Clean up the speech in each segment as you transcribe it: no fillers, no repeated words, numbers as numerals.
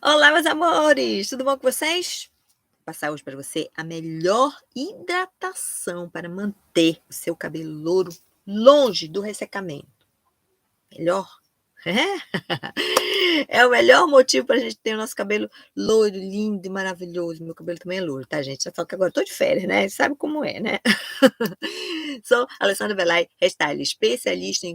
Olá, meus amores! Tudo bom com vocês? Vou passar hoje para você a melhor hidratação para manter o seu cabelo louro longe do ressecamento. Melhor? É o melhor motivo para a gente ter o nosso cabelo loiro, lindo e maravilhoso. Meu cabelo também é louro, tá, gente? Só que agora eu tô de férias, né? Sabe como é, né? Sou Alessandra Velay, hairstylist, especialista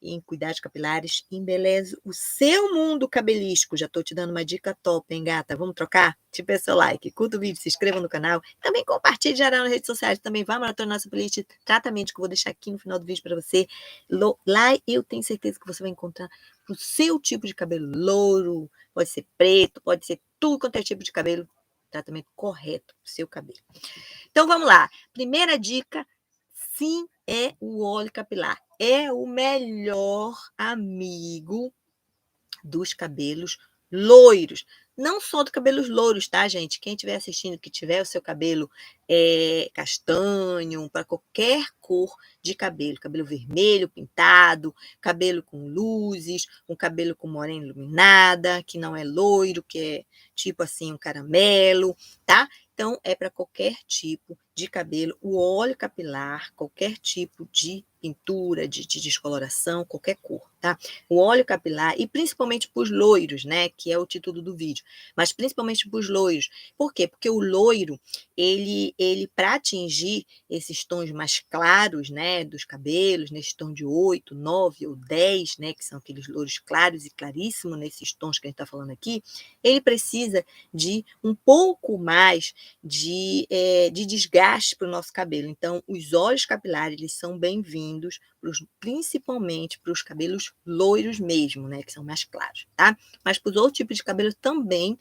em cuidados capilares, embelezo o seu mundo cabelisco. Já estou te dando uma dica top, hein, gata? Vamos trocar? Te peço seu like, curta o vídeo, se inscreva no canal. Também compartilhe geral nas redes sociais. Também vá maratonar nossa playlist tratamento que eu vou deixar aqui no final do vídeo para você. Lá eu tenho certeza que você vai encontrar o seu tipo de cabelo louro, pode ser preto, pode ser tudo quanto é tipo de cabelo. Tratamento correto para o seu cabelo. Então vamos lá. Primeira dica, sim, é o óleo capilar. É o melhor amigo dos cabelos loiros. Não só dos cabelos loiros, tá, gente? Quem estiver assistindo, que tiver o seu cabelo castanho, para qualquer cor de cabelo, cabelo vermelho, pintado, cabelo com luzes, um cabelo com morena iluminada, que não é loiro, que é tipo assim um caramelo, tá? Então, é para qualquer tipo de cabelo. O óleo capilar, qualquer tipo de pintura, de descoloração, qualquer cor, tá? O óleo capilar, e principalmente para os loiros, né? Que é o título do vídeo, mas principalmente para os loiros. Por quê? Porque o loiro, ele para atingir esses tons mais claros, né? Dos cabelos, nesse tom de 8, 9 ou 10, né? Que são aqueles loiros claros e claríssimos, nesses tons que a gente está falando aqui, ele precisa de um pouco mais de desgaste para o nosso cabelo. Então, os óleos capilares, eles são bem-vindos, principalmente para os cabelos loiros mesmo, né? Que são mais claros, tá? Mas para os outros tipos de cabelo também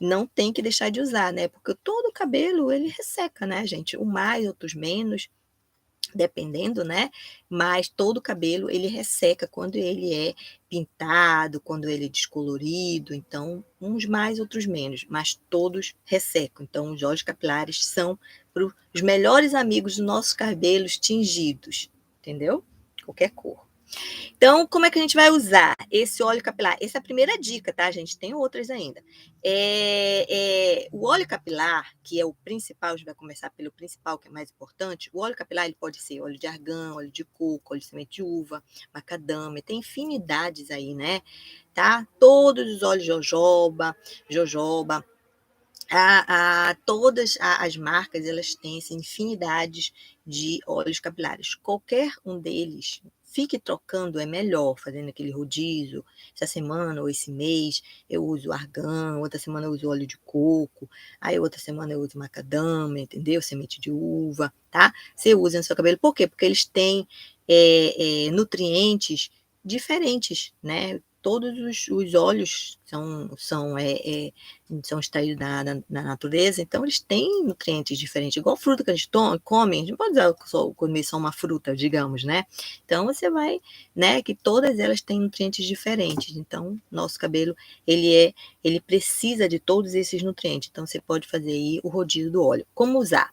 não tem que deixar de usar, né? Porque todo cabelo, ele resseca, né, gente? Um mais, outros menos, dependendo, né? Mas todo cabelo ele resseca quando ele é pintado, quando ele é descolorido. Então, uns mais, outros menos, mas todos ressecam. Então, os óleos capilares são os melhores amigos dos nossos cabelos tingidos, entendeu? Qualquer cor. Então, como é que a gente vai usar esse óleo capilar? Essa é a primeira dica, tá, gente? Tem outras ainda. O óleo capilar, que é o principal, a gente vai começar pelo principal, que é mais importante. O óleo capilar ele pode ser óleo de argão, óleo de coco, óleo de semente de uva, macadâmia, tem infinidades aí, né? Tá? Todos os óleos de jojoba, todas as marcas elas têm essa infinidades de óleos capilares. Qualquer um deles, fique trocando, é melhor, fazendo aquele rodízio. Essa semana ou esse mês eu uso argão, outra semana eu uso óleo de coco, aí outra semana eu uso macadâmia, entendeu? Semente de uva, tá? Você usa no seu cabelo. Por quê? Porque eles têm nutrientes diferentes, né? Todos os óleos são extraídos na natureza, então eles têm nutrientes diferentes, igual fruta que a gente come, a gente não pode comer só uma fruta, digamos, né? Então você vai, né, que todas elas têm nutrientes diferentes, então nosso cabelo, ele precisa de todos esses nutrientes, então você pode fazer aí o rodízio do óleo. Como usar?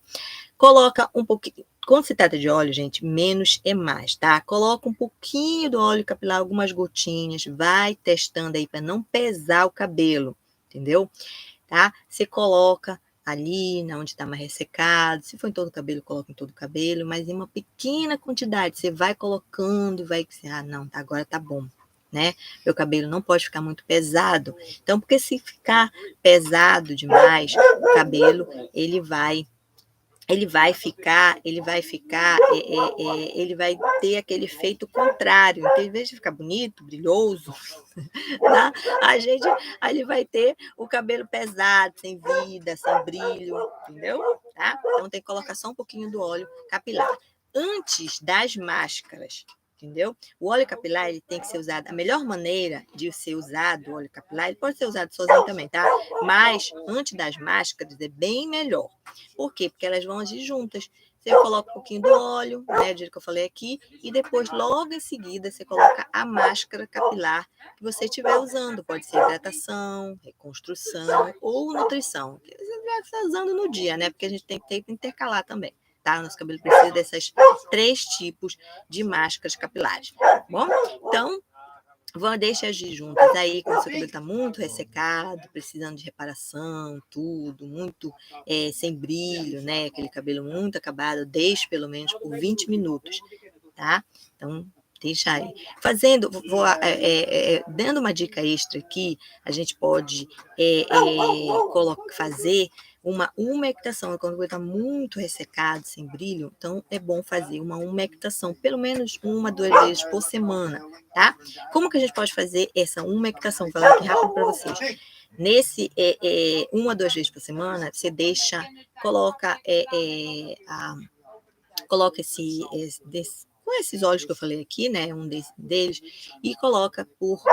Coloca um pouquinho. Quando se trata de óleo, gente, menos é mais, tá? Coloca um pouquinho do óleo capilar, algumas gotinhas, vai testando aí para não pesar o cabelo, entendeu? Tá? Você coloca ali, na onde está mais ressecado. Se for em todo o cabelo, coloca em todo o cabelo, mas em uma pequena quantidade. Você vai colocando, vai. Não, agora tá bom, né? Meu cabelo não pode ficar muito pesado. Então, porque se ficar pesado demais, o cabelo ele vai ter aquele efeito contrário. Então, em vez de ficar bonito, brilhoso, tá? A gente, ele vai ter o cabelo pesado, sem vida, sem brilho, entendeu? Tá? Então, tem que colocar só um pouquinho do óleo capilar. Antes das máscaras, entendeu? O óleo capilar ele tem que ser usado. A melhor maneira de ser usado o óleo capilar, ele pode ser usado sozinho também, tá? Mas antes das máscaras é bem melhor. Por quê? Porque elas vão agir juntas. Você coloca um pouquinho do óleo, né, do jeito que eu falei aqui, e depois, logo em seguida, você coloca a máscara capilar que você estiver usando. Pode ser hidratação, reconstrução ou nutrição. Que você vai estar usando no dia, né? Porque a gente tem que intercalar também. Tá? O nosso cabelo precisa desses 3 tipos de máscaras capilares. Bom, então Deixa agir juntas. Aí, quando o seu cabelo está muito ressecado, precisando de reparação, tudo, muito sem brilho, né? Aquele cabelo muito acabado, deixe pelo menos por 20 minutos, tá? Então, deixa aí. Fazendo, dando uma dica extra aqui, a gente pode fazer uma umectação. Quando o cabelo está muito ressecado, sem brilho, então é bom fazer uma umectação, pelo menos 1, 2 vezes por semana, tá? Como que a gente pode fazer essa umectação? Vou falar aqui rápido para vocês. Nesse 1 a 2 vezes por semana, você coloca com esses óleos que eu falei aqui, né? Deles, e coloca por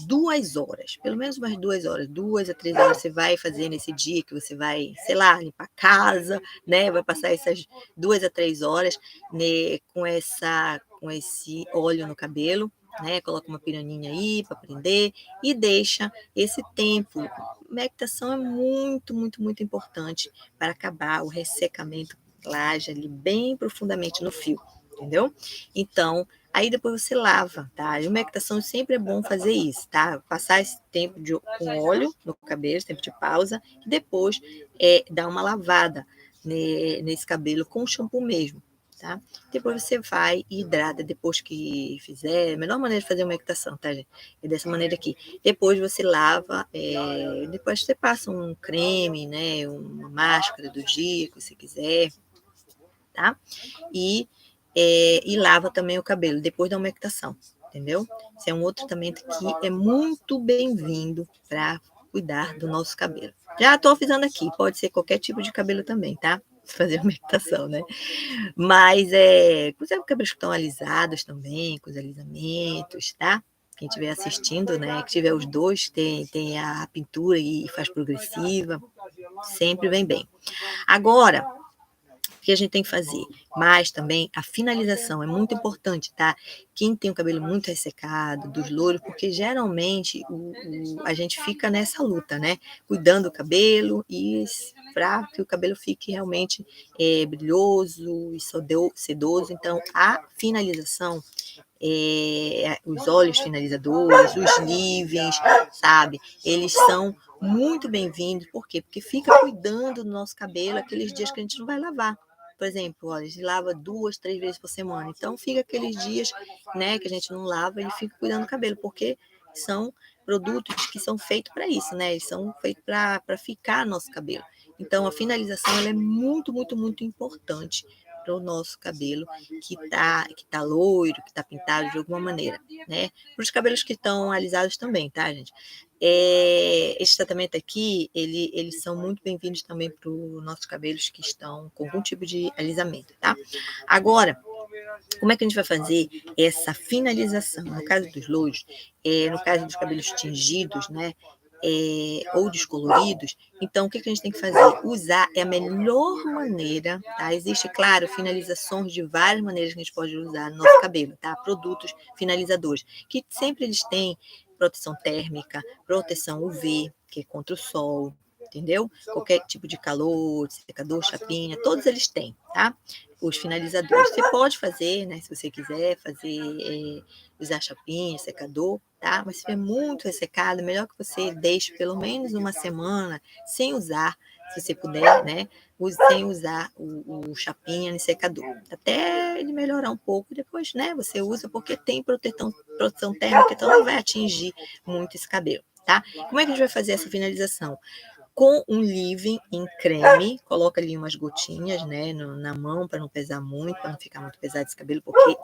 2 horas, pelo menos umas 2 horas, 2 a 3 horas você vai fazer nesse dia que você vai, sei lá, limpar a casa, né? Vai passar essas 2 a 3 horas, né, com esse óleo no cabelo, né? Coloca uma piraninha aí para prender e deixa esse tempo. Meditação é muito, muito, muito importante para acabar o ressecamento laje ali bem profundamente no fio, entendeu? Então, aí depois você lava, tá? E umectação sempre é bom fazer isso, tá? Passar esse tempo com óleo no cabelo, esse tempo de pausa, e depois dar uma lavada nesse cabelo com shampoo mesmo, tá? Depois você vai e hidrata depois que fizer. A melhor maneira de fazer umectação, tá, gente? É dessa maneira aqui. Depois você lava, depois você passa um creme, né? Uma máscara do dia que você quiser, tá? E lava também o cabelo depois da umectação, entendeu? Esse é um outro tratamento que é muito bem-vindo para cuidar do nosso cabelo. Já estou avisando aqui, pode ser qualquer tipo de cabelo também, tá? Fazer umectação, né? Mas com os cabelos que estão alisados também, com os alisamentos, tá? Quem estiver assistindo, né? Que tiver os dois, tem a pintura e faz progressiva, sempre vem bem. Agora, o que a gente tem que fazer? Mas também a finalização é muito importante, tá? Quem tem o cabelo muito ressecado, dos louros, porque geralmente a gente fica nessa luta, né? Cuidando do cabelo e para que o cabelo fique realmente brilhoso e sedoso. Então, a finalização, os óleos finalizadores, os leave-ins, sabe? Eles são muito bem-vindos. Por quê? Porque fica cuidando do nosso cabelo aqueles dias que a gente não vai lavar. Por exemplo, olha, a gente lava 2, 3 vezes por semana. Então, fica aqueles dias, né, que a gente não lava e fica cuidando do cabelo, porque são produtos que são feitos para isso, né? Eles são feitos para ficar no nosso cabelo. Então, a finalização ela é muito, muito, muito importante para o nosso cabelo que tá loiro, que tá pintado de alguma maneira, né? Para os cabelos que estão alisados também, tá, gente? Esse tratamento aqui, eles são muito bem-vindos também para os nossos cabelos que estão com algum tipo de alisamento, tá? Agora, como é que a gente vai fazer essa finalização? No caso dos loiros, no caso dos cabelos tingidos, né? Ou descoloridos, então o que a gente tem que fazer? Usar é a melhor maneira, tá? Existe, claro, finalizações de várias maneiras que a gente pode usar no nosso cabelo, tá? Produtos finalizadores, que sempre eles têm proteção térmica, proteção UV, que é contra o sol, entendeu? Qualquer tipo de calor, secador, chapinha, todos eles têm, tá? Os finalizadores. Você pode fazer, né? Se você quiser fazer, usar chapinha, secador, tá? Mas se for muito ressecado, melhor que você deixe pelo menos uma semana sem usar, se você puder, né? Sem usar o chapinha e secador. Até ele melhorar um pouco, depois, né? Você usa porque tem proteção térmica, então não vai atingir muito esse cabelo, tá? Como é que a gente vai fazer essa finalização? Com um leave-in em creme, coloca ali umas gotinhas, né, na mão para não pesar muito, para não ficar muito pesado esse cabelo, porque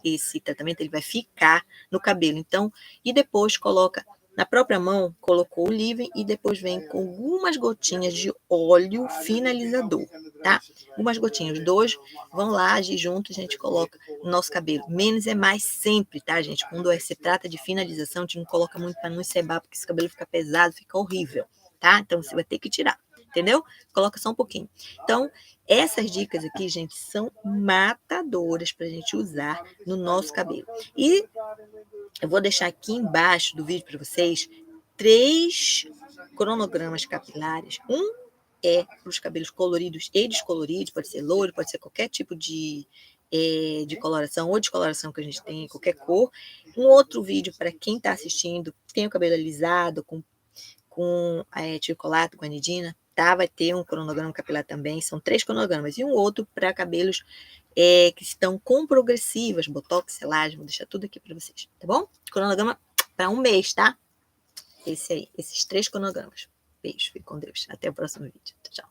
esse tratamento ele vai ficar no cabelo. Então, e depois coloca na própria mão, colocou o leave-in e depois vem com algumas gotinhas de óleo finalizador, tá? Algumas gotinhas, 2 vão lá agir junto, a gente coloca no nosso cabelo. Menos é mais sempre, tá, gente? Quando se trata de finalização, a gente não coloca muito para não encebar, porque esse cabelo fica pesado, fica horrível. Tá? Então, você vai ter que tirar, entendeu? Coloca só um pouquinho. Então, essas dicas aqui, gente, são matadoras para a gente usar no nosso cabelo. E eu vou deixar aqui embaixo do vídeo para vocês 3 cronogramas capilares. Um é para os cabelos coloridos e descoloridos, pode ser loiro, pode ser qualquer tipo de de coloração ou descoloração que a gente tem em qualquer cor. Um outro vídeo para quem está assistindo, tem o cabelo alisado, com tiricolato, guanidina, tá? Vai ter um cronograma capilar também, são 3 cronogramas, e um outro para cabelos que estão com progressivas, botox, selagem, vou deixar tudo aqui para vocês, tá bom? Cronograma para um mês, tá? Esse aí, esses 3 cronogramas. Beijo, fique com Deus. Até o próximo vídeo. Tchau.